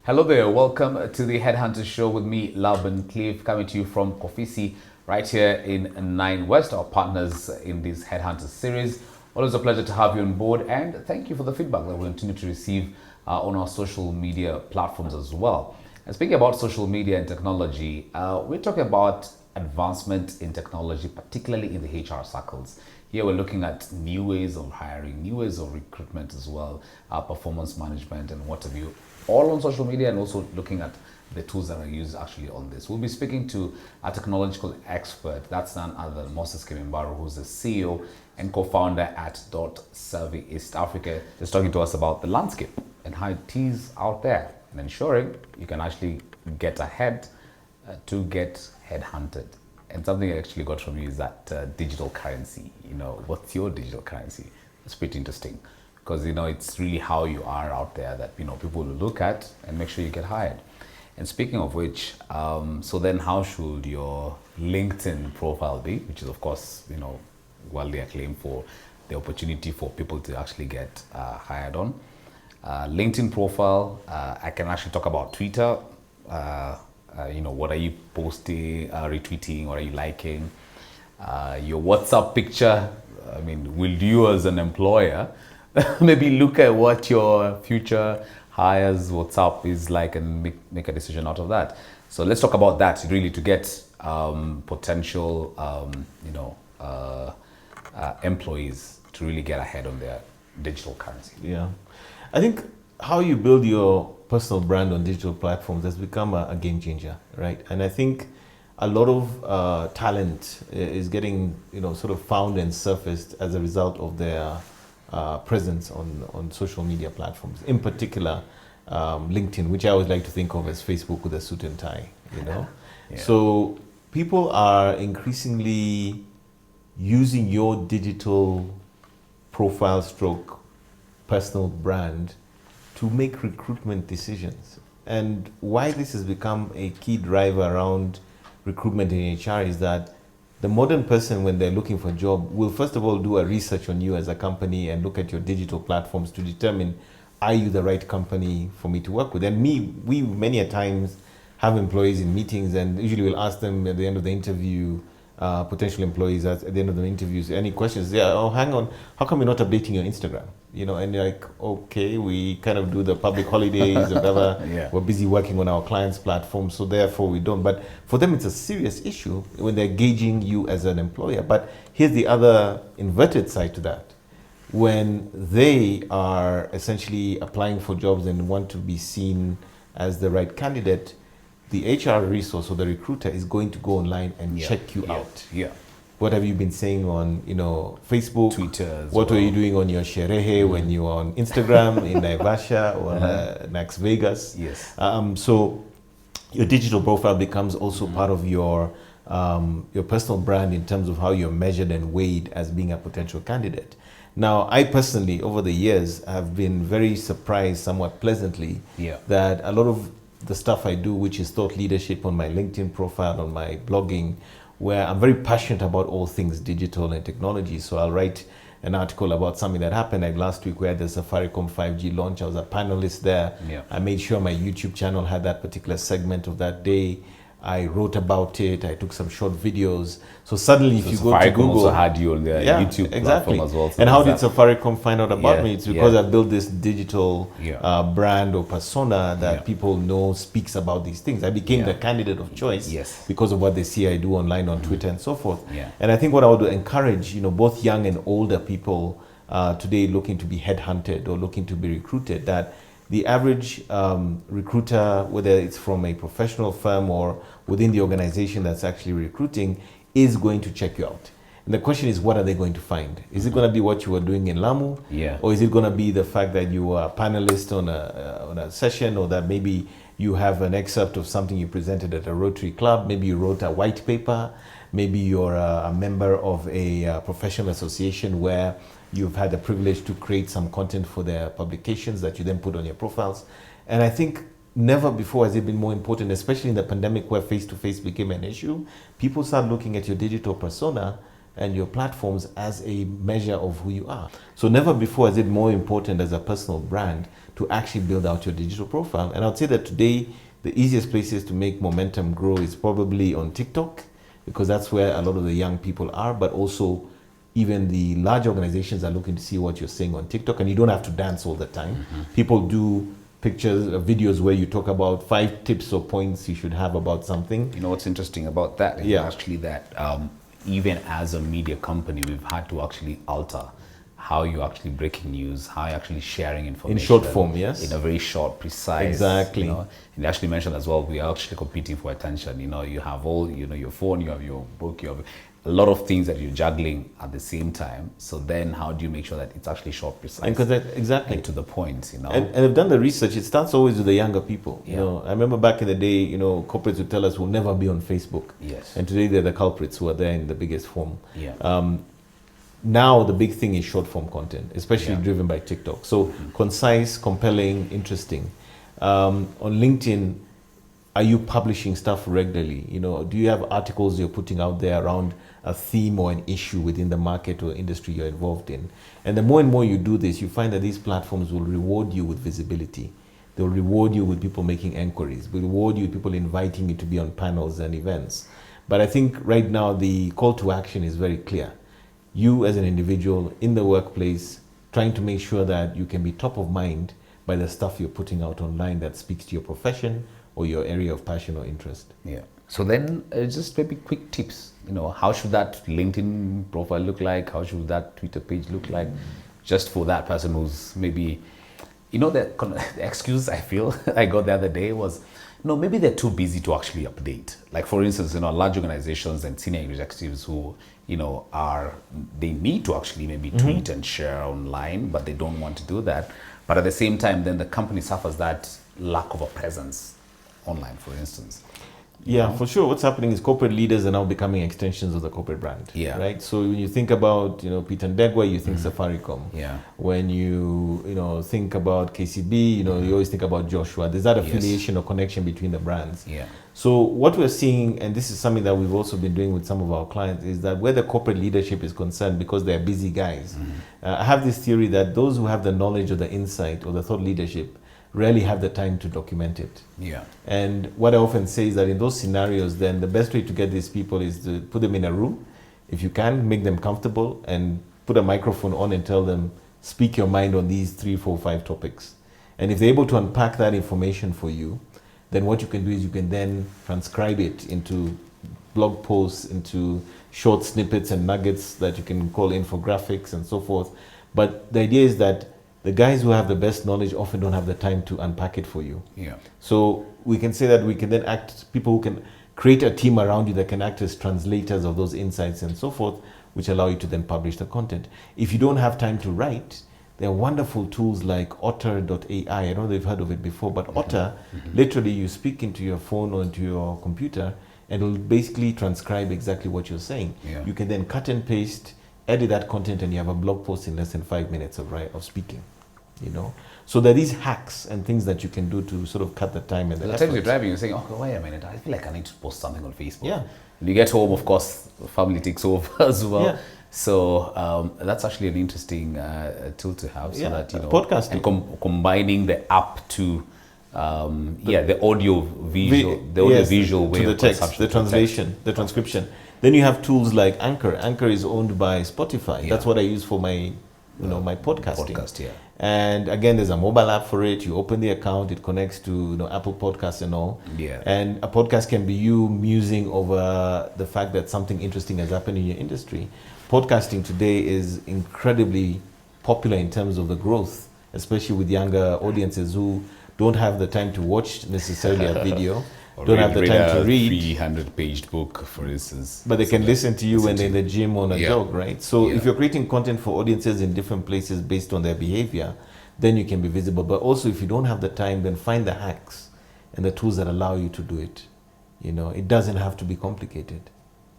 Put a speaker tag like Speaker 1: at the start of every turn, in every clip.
Speaker 1: Hello there, welcome to the Headhunter Show with me, Laban Cliff, coming to you from Kofisi, right here in 9 West, our partners in this Headhunter series. Always a pleasure to have you on board, and thank you for the feedback that we continue to receive on our social media platforms as well. And speaking about social media and technology, we're talking about advancement in technology, particularly in the HR circles. Here we're looking at new ways of hiring, new ways of recruitment as well, performance management and what have you, all on social media, and also looking at the tools that are used actually on this. We'll be speaking to a technological expert, that's none other than Moses Kemibaro, who's the CEO and co-founder at Survey East Africa, just talking to us about the landscape and how it is out there and ensuring you can actually get ahead to get headhunted. And something I actually got from you is that digital currency. What's your digital currency? It's pretty interesting because, it's really how you are out there that, people will look at and make sure you get hired. And speaking of which, so then how should your LinkedIn profile be, which is, of course, widely acclaimed for the opportunity for people to actually get hired on. LinkedIn profile, I can actually talk about Twitter. What are you posting, retweeting, what are you liking? Your WhatsApp picture, will you as an employer maybe look at what your future hires WhatsApp is like and make a decision out of that. So let's talk about that really to get potential, employees to really get ahead on their digital currency.
Speaker 2: Yeah, I think how you build your personal brand on digital platforms has become a game changer, right? And I think a lot of talent is getting, sort of found and surfaced as a result of their presence on social media platforms, in particular LinkedIn, which I always like to think of as Facebook with a suit and tie, Yeah. So people are increasingly using your digital profile stroke personal brand to make recruitment decisions. And why this has become a key driver around recruitment in HR is that the modern person, when they're looking for a job, will first of all do a research on you as a company and look at your digital platforms to determine, are you the right company for me to work with? And we many a times have employees in meetings, and usually we'll ask them at the end of the interview, potential employees at the end of the interviews, any questions? Yeah, oh, hang on, how come you're not updating your Instagram? And you're like, okay, we kind of do the public holidays or whatever.
Speaker 1: Yeah.
Speaker 2: We're busy working on our clients' platform, so therefore we don't. But for them, it's a serious issue when they're gauging you as an employer. But here's the other inverted side to that. When they are essentially applying for jobs and want to be seen as the right candidate, the HR resource or the recruiter is going to go online and check you out.
Speaker 1: Yeah.
Speaker 2: What have you been saying on, Facebook,
Speaker 1: Twitter?
Speaker 2: What were you doing on your sherehe when you were on Instagram in Naivasha or Nax Vegas?
Speaker 1: Yes.
Speaker 2: So your digital profile becomes also part of your personal brand in terms of how you're measured and weighed as being a potential candidate. Now, I personally, over the years, have been very surprised, somewhat pleasantly, that a lot of the stuff I do, which is thought leadership on my LinkedIn profile, on my blogging, where I'm very passionate about all things digital and technology. So I'll write an article about something that happened like last week where the Safaricom 5G launch. I was a panelist there.
Speaker 1: Yeah.
Speaker 2: I made sure my YouTube channel had that particular segment of that day. I wrote about it. I took some short videos. So suddenly, if you go to Google,
Speaker 1: also had you on their YouTube platform as well. So
Speaker 2: and how did Safaricom find out about me? It's because I built this digital brand or persona that people know speaks about these things. I became the candidate of choice because of what they see I do online on Twitter and so forth.
Speaker 1: Yeah.
Speaker 2: And I think what I would encourage, both young and older people today looking to be headhunted or looking to be recruited, that the average recruiter, whether it's from a professional firm or within the organization that's actually recruiting, is going to check you out. And the question is, what are they going to find? Is it going to be what you were doing in Lamu?
Speaker 1: Yeah.
Speaker 2: Or is it going to be the fact that you were a panelist on a session, or that maybe you have an excerpt of something you presented at a Rotary Club, maybe you wrote a white paper, maybe you're a member of a professional association where you've had the privilege to create some content for their publications that you then put on your profiles. And I think never before has it been more important, especially in the pandemic where face-to-face became an issue. People start looking at your digital persona and your platforms as a measure of who you are. So never before is it more important as a personal brand to actually build out your digital profile. And I'd say that today, the easiest places to make momentum grow is probably on TikTok, because that's where a lot of the young people are, but also even the large organizations are looking to see what you're saying on TikTok, and you don't have to dance all the time. People do pictures, videos where you talk about 5 tips or points you should have about something.
Speaker 1: You know what's interesting about that is actually that even as a media company, we've had to actually alter how you're actually breaking news, how you're actually sharing information.
Speaker 2: In short form, yes.
Speaker 1: In a very short, precise.
Speaker 2: Exactly.
Speaker 1: You know, and you actually mentioned as well, we are actually competing for attention. You know, you have all, you know, your phone, you have your book, you have a lot of things that you're juggling at the same time. So then how do you make sure that it's actually short, precise,
Speaker 2: exactly,
Speaker 1: and to the point, you know?
Speaker 2: And I've done the research. It starts always with the younger people.
Speaker 1: Yeah.
Speaker 2: You know, I remember back in the day, you know, corporates would tell us we'll never be on Facebook.
Speaker 1: Yes.
Speaker 2: And today they're the culprits who are there in the biggest form.
Speaker 1: Yeah.
Speaker 2: Now the big thing is short form content, especially driven by TikTok. So concise, compelling, interesting. On LinkedIn, are you publishing stuff regularly? You know, do you have articles you're putting out there around a theme or an issue within the market or industry you're involved in? And the more and more you do this, you find that these platforms will reward you with visibility. They'll reward you with people making inquiries, will reward you with people inviting you to be on panels and events. But I think right now the call to action is very clear. You as an individual in the workplace, trying to make sure that you can be top of mind by the stuff you're putting out online that speaks to your profession or your area of passion or interest.
Speaker 1: Yeah. So then just maybe quick tips, you know, how should that LinkedIn profile look like? How should that Twitter page look like? Just for that person who's maybe, you know, the excuse I feel I got the other day was, no, maybe they're too busy to actually update. Like for instance, you know, large organizations and senior executives who, you know, they need to actually maybe tweet and share online, but they don't want to do that. But at the same time, then the company suffers that lack of a presence online, for instance.
Speaker 2: Yeah, for sure. What's happening is corporate leaders are now becoming extensions of the corporate brand.
Speaker 1: Yeah.
Speaker 2: Right. So when you think about, you know, Peter Ndegwa, you think Safaricom.
Speaker 1: Yeah.
Speaker 2: When you know, think about KCB, you know, you always think about Joshua. There's that affiliation or connection between the brands.
Speaker 1: Yeah.
Speaker 2: So what we're seeing, and this is something that we've also been doing with some of our clients, is that where the corporate leadership is concerned, because they're busy guys, I have this theory that those who have the knowledge or the insight or the thought leadership rarely have the time to document it.
Speaker 1: Yeah.
Speaker 2: And what I often say is that in those scenarios, then the best way to get these people is to put them in a room. If you can, make them comfortable and put a microphone on and tell them, speak your mind on these 3, 4, 5 topics. And if they're able to unpack that information for you, then what you can do is you can then transcribe it into blog posts, into short snippets and nuggets that you can call infographics and so forth. But the idea is that the guys who have the best knowledge often don't have the time to unpack it for you.
Speaker 1: Yeah.
Speaker 2: So we can say that we can then people who can create a team around you that can act as translators of those insights and so forth, which allow you to then publish the content. If you don't have time to write, there are wonderful tools like otter.ai. I don't know if you've heard of it before, but Otter, literally you speak into your phone or into your computer and it'll basically transcribe exactly what you're saying.
Speaker 1: Yeah.
Speaker 2: You can then cut and paste, edit that content, and you have a blog post in less than 5 minutes of speaking. You know, so there are these hacks and things that you can do to sort of cut the time and the
Speaker 1: The times you're driving, you're saying, "Oh, wait a minute, I feel like I need to post something on Facebook."
Speaker 2: Yeah.
Speaker 1: When you get home, of course, the family takes over as well.
Speaker 2: Yeah.
Speaker 1: So that's actually an interesting tool to have, so that, you know,
Speaker 2: podcasting
Speaker 1: and combining the app to the audio visual, visual way
Speaker 2: to the
Speaker 1: of
Speaker 2: text,
Speaker 1: consumption,
Speaker 2: the translation, the transcription. Then you have tools like Anchor. Anchor is owned by Spotify.
Speaker 1: Yeah.
Speaker 2: That's what I use for my my podcasting.
Speaker 1: Podcast, yeah.
Speaker 2: And again, there's a mobile app for it. You open the account, it connects to Apple Podcasts and all.
Speaker 1: Yeah.
Speaker 2: And a podcast can be you musing over the fact that something interesting has happened in your industry. Podcasting today is incredibly popular in terms of the growth, especially with younger audiences who don't have the time to watch necessarily a video, don't have the time to read.
Speaker 1: 300-page book, for instance.
Speaker 2: But they can listen to you when they're in the gym on a jog, right? So
Speaker 1: Yeah.
Speaker 2: if you're creating content for audiences in different places based on their behavior, then you can be visible. But also if you don't have the time, then find the hacks and the tools that allow you to do it. You know, it doesn't have to be complicated.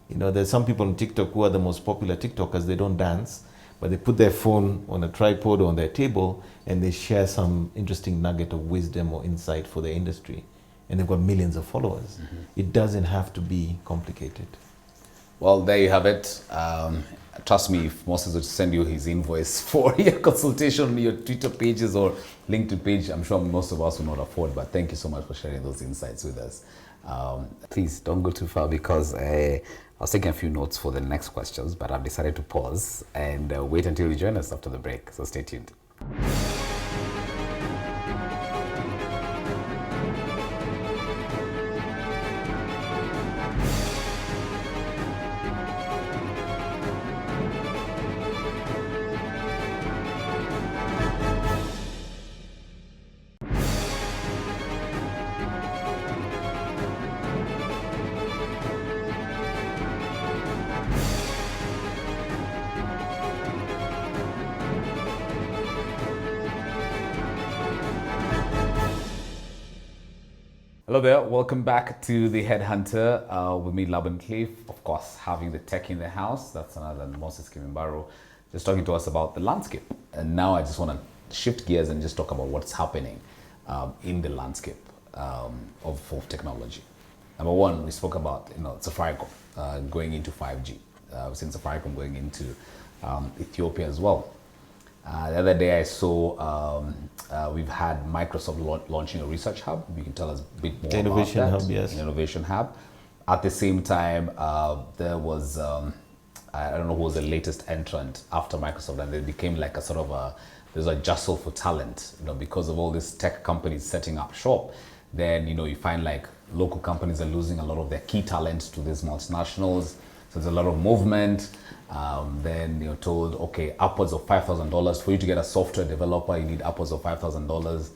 Speaker 2: You know, there's some people on TikTok who are the most popular TikTokers. They don't dance, but they put their phone on a tripod or on their table and they share some interesting nugget of wisdom or insight for their industry. And they've got millions of followers. It doesn't have to be complicated.
Speaker 1: Well, there you have it. Trust me, if Moses would send you his invoice for your consultation on your Twitter pages or LinkedIn page, I'm sure most of us will not afford. But thank you so much for sharing those insights with us. Please don't go too far because I was taking a few notes for the next questions, but I've decided to pause and wait until you join us after the break. So stay tuned. Hello there, welcome back to the Headhunter with me, Laban, of course, having the tech in the house. That's another Moses Kemibaro, just talking to us about the landscape. And now I just want to shift gears and just talk about what's happening in the landscape of technology. Number one, we spoke about Safaricom going into 5G. We've seen Safaricom going into Ethiopia as well. The other day I saw we've had Microsoft launching a research hub. You can tell us a bit more
Speaker 2: Innovation
Speaker 1: about that.
Speaker 2: Hub, yes.
Speaker 1: An innovation hub. At the same time, there was, I don't know who was the latest entrant after Microsoft, and they became like a sort of there's a jostle for talent, because of all these tech companies setting up shop. Then, you find like local companies are losing a lot of their key talents to these multinationals. So there's a lot of movement. Then you're told, okay, upwards of $5,000 for you to get a software developer. You need upwards of $5,000.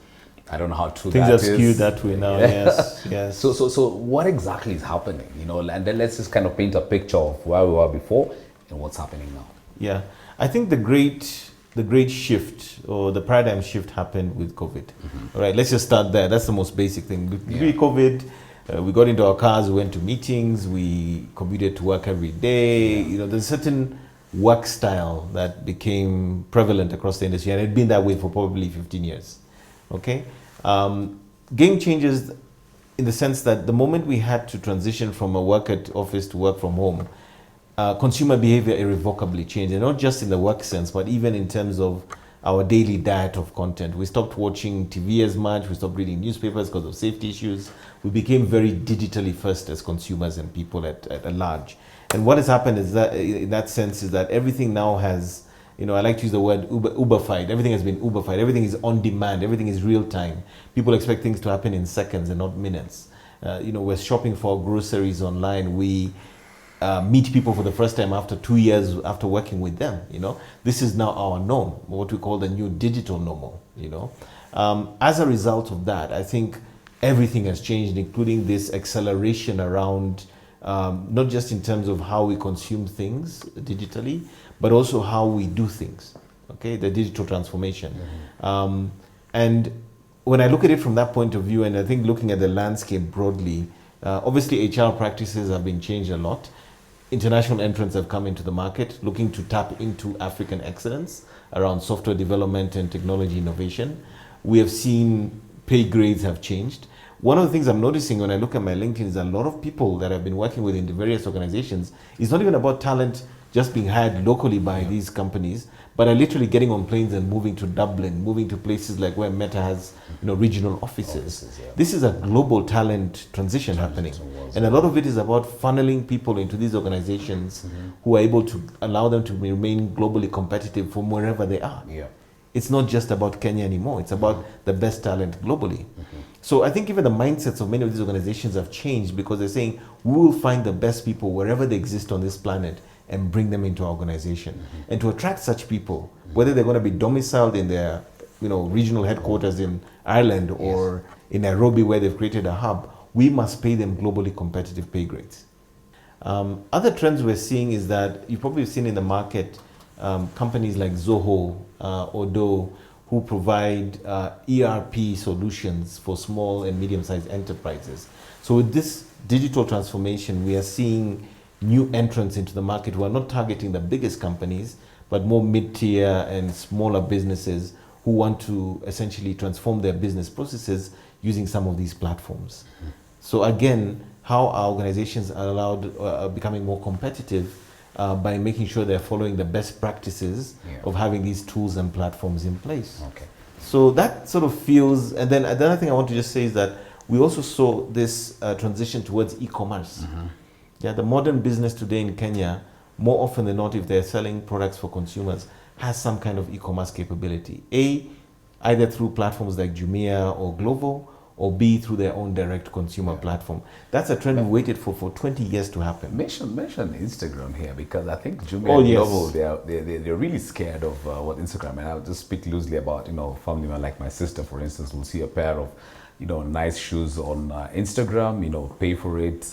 Speaker 1: I don't know how true that is.
Speaker 2: Things are skewed that way now. Yes, yes.
Speaker 1: So what exactly is happening? And then let's just kind of paint a picture of where we were before and what's happening now.
Speaker 2: Yeah, I think the great shift or the paradigm shift happened with COVID. All right, let's just start there. That's the most basic thing. With COVID, we got into our cars, we went to meetings, we commuted to work every day. There's a certain work style that became prevalent across the industry, and it's been that way for probably 15 years. Okay? Game changes in the sense that the moment we had to transition from a work at office to work from home, consumer behavior irrevocably changed, and not just in the work sense, but even in terms of our daily diet of content. We stopped watching TV as much, we stopped reading newspapers because of safety issues. We became very digitally first as consumers and people at large. And what has happened is that, in that sense, is that everything now has, I like to use the word Uberfied. Everything has been Uberfied. Everything is on demand. Everything is real time. People expect things to happen in seconds and not minutes. We're shopping for groceries online. We meet people for the first time after 2 years after working with them. This is now our norm, what we call the new digital normal. As a result of that, I think everything has changed, including this acceleration around not just in terms of how we consume things digitally, but also how we do things. Okay, the digital transformation. And when I look at it from that point of view, and I think looking at the landscape broadly, obviously HR practices have been changed a lot. International entrants have come into the market looking to tap into African excellence around software development and technology innovation. We have seen pay grades have changed. One of the things I'm noticing when I look at my LinkedIn is a lot of people that I've been working with in the various organizations. It's not even about talent just being hired locally by these companies, but are literally getting on planes and moving to Dublin, moving to places like where Meta has regional offices. This is a global talent transition happening. And a lot of it is about funneling people into these organizations who are able to allow them to remain globally competitive from wherever they are. It's not just about Kenya anymore. It's about the best talent globally. So I think even the mindsets of many of these organizations have changed because they're saying, we will find the best people wherever they exist on this planet and bring them into our organization. And to attract such people, whether they're going to be domiciled in their regional headquarters in Ireland or in Nairobi where they've created a hub, we must pay them globally competitive pay grades. Other trends we're seeing is that you've probably seen in the market companies like Zoho, Odo, who provide ERP solutions for small and medium-sized enterprises. So with this digital transformation, we are seeing new entrants into the market who are not targeting the biggest companies, but more mid-tier and smaller businesses who want to essentially transform their business processes using some of these platforms. So again, how our organizations are allowed becoming more competitive by making sure they're following the best practices of having these tools and platforms in place.
Speaker 1: Okay.
Speaker 2: So that sort of feels, and then another thing I want to just say is that we also saw this transition towards e-commerce. Yeah, the modern business today in Kenya, more often than not, if they're selling products for consumers, has some kind of e-commerce capability. A, either through platforms like Jumia or Glovo, or B, through their own direct consumer platform. That's a trend we waited for 20 years to happen.
Speaker 1: Mention Instagram here, because I think Jumia and Glovo, they're really scared of what Instagram, and I'll just speak loosely about, family man like my sister, for instance, will see a pair of, nice shoes on Instagram, pay for it,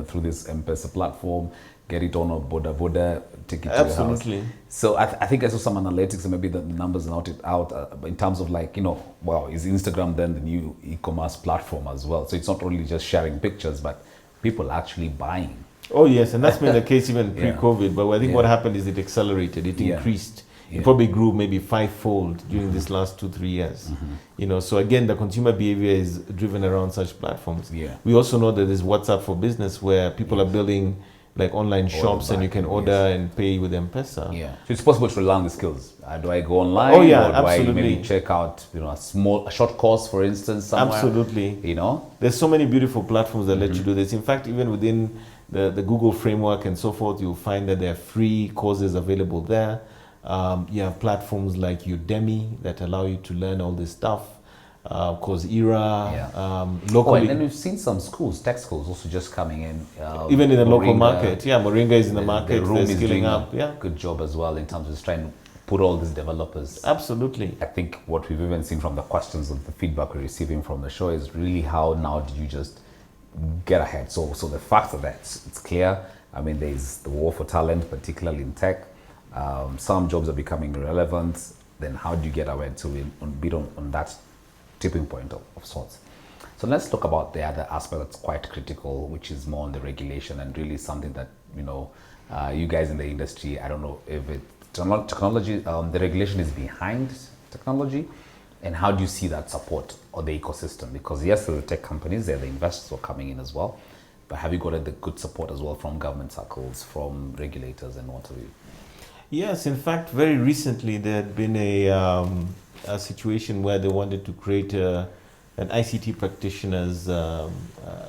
Speaker 1: through this M-Pesa platform, get it on a boda, take it to your house. So I think I saw some analytics, and maybe the numbers are not out in terms of like, wow, is Instagram then the new e-commerce platform as well? So it's not only just sharing pictures, but people actually buying.
Speaker 2: Oh yes, and that's been the case even pre-COVID, but I think what happened is it accelerated, it increased. It probably grew maybe fivefold during this last 2-3 years. So again, the consumer behavior is driven around such platforms. We also know that there's WhatsApp for Business, where people are building like online shops, and you can order and pay with M-Pesa.
Speaker 1: So it's possible to learn the skills. Do I go online?
Speaker 2: Oh yeah,
Speaker 1: or do
Speaker 2: absolutely.
Speaker 1: I maybe check out a short course, for instance, somewhere?
Speaker 2: Absolutely. There's so many beautiful platforms that let you do this. In fact, even within the Google framework and so forth, you'll find that there are free courses available there. You have platforms like Udemy that allow you to learn all this stuff. Coursera, locally.
Speaker 1: And then we've seen some schools, tech schools, also just coming in.
Speaker 2: Even in the local market. Moringa is in the market.
Speaker 1: The room is doing
Speaker 2: up.
Speaker 1: a good job as well in terms of just trying to put all these developers.
Speaker 2: Absolutely.
Speaker 1: I think what we've even seen from the questions and the feedback we're receiving from the show is really how now do you just get ahead. So the fact that it's clear. I mean, there's the war for talent, particularly in tech. Some jobs are becoming irrelevant. Then how do you get ahead to beat on that tipping point of sorts? So let's talk about the other aspect that's quite critical, which is more on the regulation, and really something that you guys in the industry, I don't know if technology, the regulation is behind technology, and how do you see that support or the ecosystem? Because yes, there are the tech companies, there are the investors who are coming in as well, but have you got the good support as well from government circles, from regulators, and what have you?
Speaker 2: Yes, in fact, very recently there had been a situation where they wanted to create an ICT practitioner's, I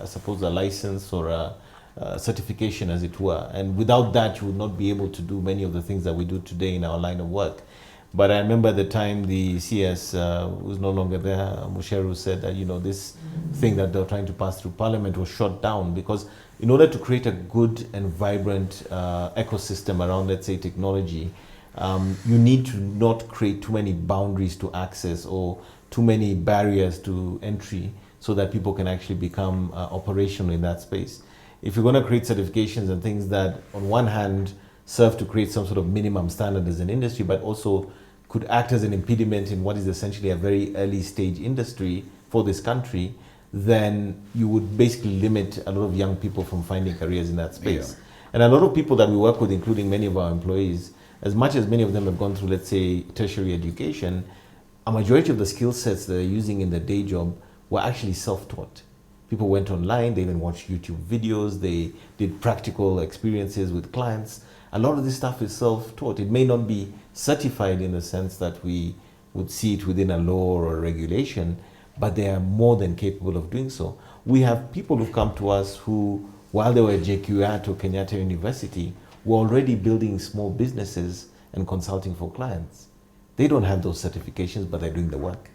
Speaker 2: suppose, a license or a certification, as it were. And without that, you would not be able to do many of the things that we do today in our line of work. But I remember the time the CS, who's no longer there, Musheru, said that, this thing that they're trying to pass through Parliament was shut down, because in order to create a good and vibrant ecosystem around, let's say, technology, you need to not create too many boundaries to access or too many barriers to entry so that people can actually become operational in that space. If you're going to create certifications and things that, on one hand, serve to create some sort of minimum standard as an industry, but also could act as an impediment in what is essentially a very early stage industry for this country, then you would basically limit a lot of young people from finding careers in that space. And a lot of people that we work with, including many of our employees, as much as many of them have gone through, let's say, tertiary education, a majority of the skill sets that they're using in their day job were actually self-taught. People went online, they even watched YouTube videos, they did practical experiences with clients. A lot of this stuff is self-taught. It may not be certified in the sense that we would see it within a law or a regulation, but they are more than capable of doing so. We have people who've come to us who, while they were at JQAT or Kenyatta University, were already building small businesses and consulting for clients. They don't have those certifications, but they're doing the work.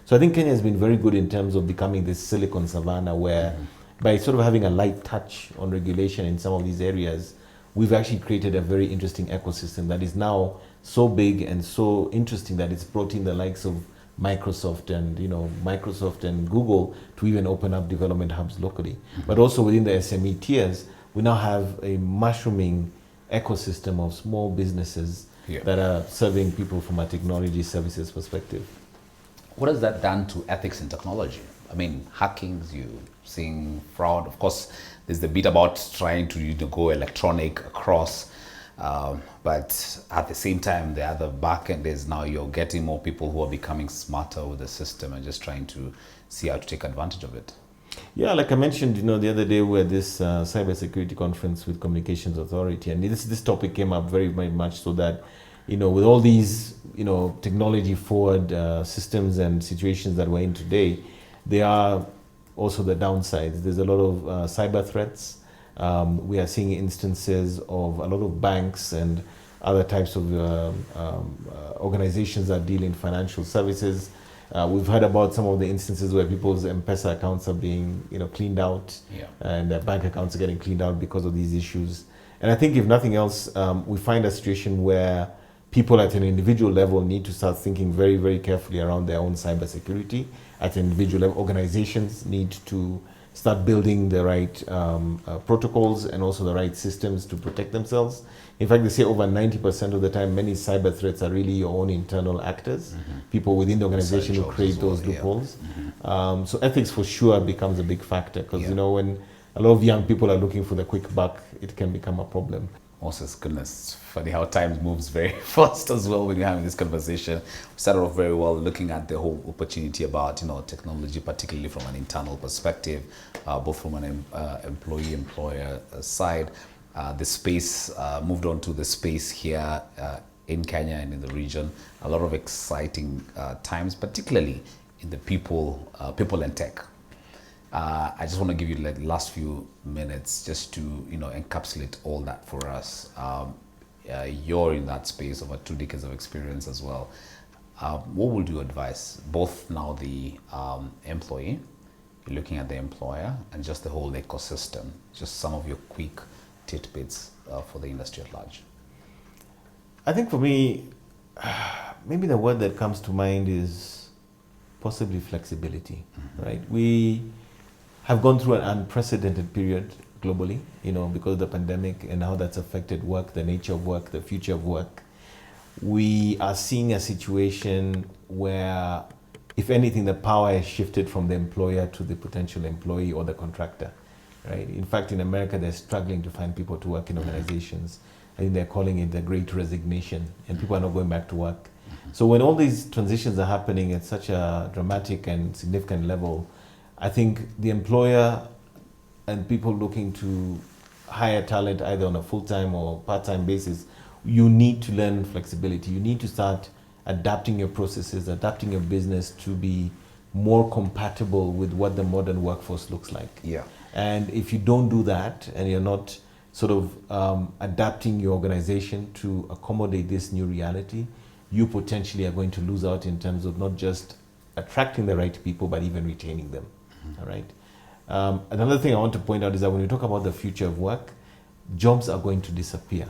Speaker 2: So I think Kenya has been very good in terms of becoming this Silicon Savannah, where by sort of having a light touch on regulation in some of these areas, we've actually created a very interesting ecosystem that is now so big and so interesting that it's brought in the likes of Microsoft and Google to even open up development hubs locally. But also within the SME tiers, we now have a mushrooming ecosystem of small businesses that are serving people from a technology services perspective.
Speaker 1: What has that done to ethics in technology? I mean, hackings, you seeing fraud. Of course, there's the bit about trying to go electronic across. But at the same time, the other back end is now you're getting more people who are becoming smarter with the system and just trying to see how to take advantage of it.
Speaker 2: Yeah, like I mentioned, the other day we had this cybersecurity conference with Communications Authority, and this topic came up very, very much so that, with all these, technology forward systems and situations that we're in today, there are also the downsides. There's a lot of cyber threats. We are seeing instances of a lot of banks and other types of organizations that deal in financial services. We've heard about some of the instances where people's M-Pesa accounts are being, cleaned out, and their bank accounts are getting cleaned out because of these issues. And I think, if nothing else, we find a situation where people at an individual level need to start thinking very, very carefully around their own cybersecurity. At an individual level, organizations need to start building the right protocols and also the right systems to protect themselves. In fact, they say over 90% of the time, many cyber threats are really your own internal actors, people within the organization who create those loopholes. So ethics for sure becomes a big factor, because when a lot of young people are looking for the quick buck, it can become a problem.
Speaker 1: Moses, goodness, funny how time moves very fast as well when you're having this conversation. We started off very well looking at the whole opportunity about, technology, particularly from an internal perspective, both from an employee-employer side. The space, moved on to the space here in Kenya and in the region. A lot of exciting times, particularly in the people and tech. I just want to give you the last few minutes just to encapsulate all that for us. You're in that space, over 2 decades of experience as well. What would you advise, both now the employee, you're looking at the employer, and just the whole ecosystem? Just some of your quick tidbits for the industry at large.
Speaker 2: I think for me, maybe the word that comes to mind is possibly flexibility, right? We have gone through an unprecedented period globally, because of the pandemic and how that's affected work, the nature of work, the future of work. We are seeing a situation where, if anything, the power has shifted from the employer to the potential employee or the contractor, right? In fact, in America, they're struggling to find people to work in organizations. I think they're calling it the Great Resignation, and people are not going back to work. So when all these transitions are happening at such a dramatic and significant level, I think the employer and people looking to hire talent either on a full-time or part-time basis, you need to learn flexibility. You need to start adapting your processes, adapting your business to be more compatible with what the modern workforce looks like.
Speaker 1: Yeah.
Speaker 2: And if you don't do that, and you're not sort of adapting your organization to accommodate this new reality, you potentially are going to lose out in terms of not just attracting the right people, but even retaining them. All right. Another thing I want to point out is that when we talk about the future of work, jobs are going to disappear.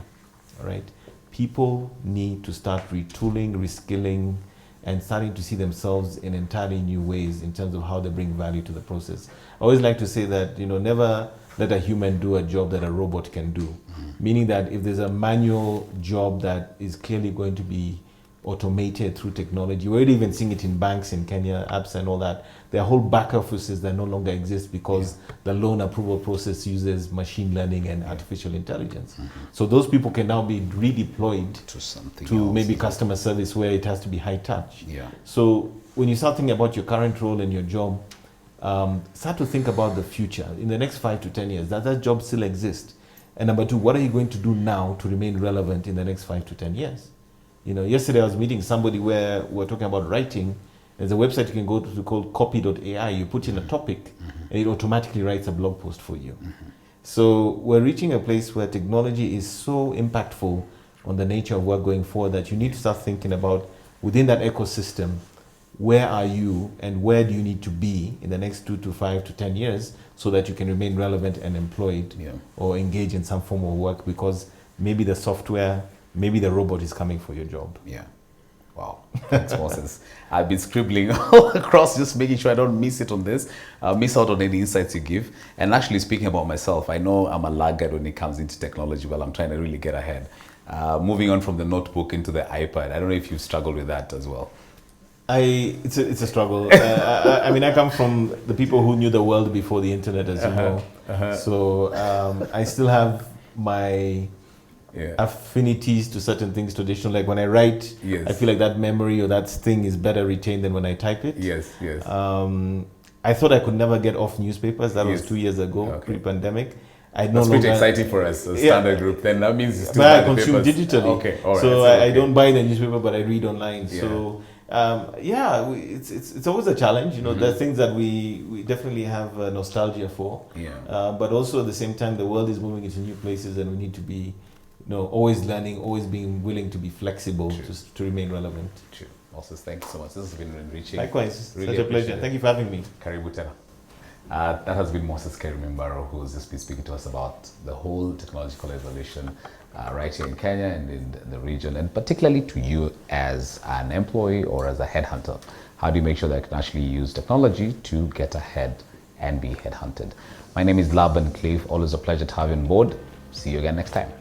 Speaker 2: All right. People need to start retooling, reskilling, and starting to see themselves in entirely new ways in terms of how they bring value to the process. I always like to say that, never let a human do a job that a robot can do. Meaning that if there's a manual job that is clearly going to be automated through technology, we're already even seeing it in banks in Kenya, apps and all that. There are whole back offices that no longer exist because the loan approval process uses machine learning and artificial intelligence. So those people can now be redeployed
Speaker 1: to something
Speaker 2: to
Speaker 1: else,
Speaker 2: maybe customer service, where it has to be high touch.
Speaker 1: Yeah.
Speaker 2: So when you start thinking about your current role and your job, start to think about the future. In the next 5 to 10 years, does that job still exist? And number two, what are you going to do now to remain relevant in the next 5 to 10 years? Yesterday I was meeting somebody where we're talking about writing. There's a website you can go to called copy.ai. You put in a topic and it automatically writes a blog post for you. So we're reaching a place where technology is so impactful on the nature of work going forward that you need to start thinking about, within that ecosystem, where are you and where do you need to be in the next 2 to 5 to 10 years so that you can remain relevant and employed or engage in some form of work, because maybe the software, maybe the robot is coming for your job.
Speaker 1: Yeah. Wow. Thanks, Moses. I've been scribbling all across, just making sure I don't miss it on this, miss out on any insights you give. And actually, speaking about myself, I know I'm a laggard when it comes into technology, but I'm trying to really get ahead. Moving on from the notebook into the iPad. I don't know if you've struggled with that as well.
Speaker 2: It's a struggle. I mean, I come from the people who knew the world before the internet, as you know. So I still have my affinities to certain things traditional. Like when I write, I feel like that memory or that thing is better retained than when I type it.
Speaker 1: Yes.
Speaker 2: I thought I could never get off newspapers. That was
Speaker 1: Yes.
Speaker 2: 2 years ago,
Speaker 1: Okay.
Speaker 2: pre-pandemic. I no
Speaker 1: That's pretty
Speaker 2: longer-
Speaker 1: exciting for us, a
Speaker 2: Yeah.
Speaker 1: standard group. Then that means you still
Speaker 2: But I
Speaker 1: buy the
Speaker 2: consume
Speaker 1: papers.
Speaker 2: digitally.
Speaker 1: Okay, all right.
Speaker 2: So
Speaker 1: okay.
Speaker 2: I don't buy the newspaper, but I read online.
Speaker 1: Yeah.
Speaker 2: So it's always a challenge. You know, there are things that we definitely have nostalgia for.
Speaker 1: Yeah.
Speaker 2: But also at the same time, the world is moving into new places, and we need to be, always learning, always being willing to be flexible to remain relevant.
Speaker 1: True. Also, thanks so much. This has been enriching.
Speaker 2: Likewise,
Speaker 1: Really
Speaker 2: such a pleasure.
Speaker 1: appreciate it.
Speaker 2: Thank you for having me.
Speaker 1: Karibu tena. That has been Moses Kemibaro, who has just been speaking to us about the whole technological evolution right here in Kenya and in the region, and particularly to you as an employee or as a headhunter. How do you make sure that you can actually use technology to get ahead and be headhunted? My name is Laban. Always a pleasure to have you on board. See you again next time.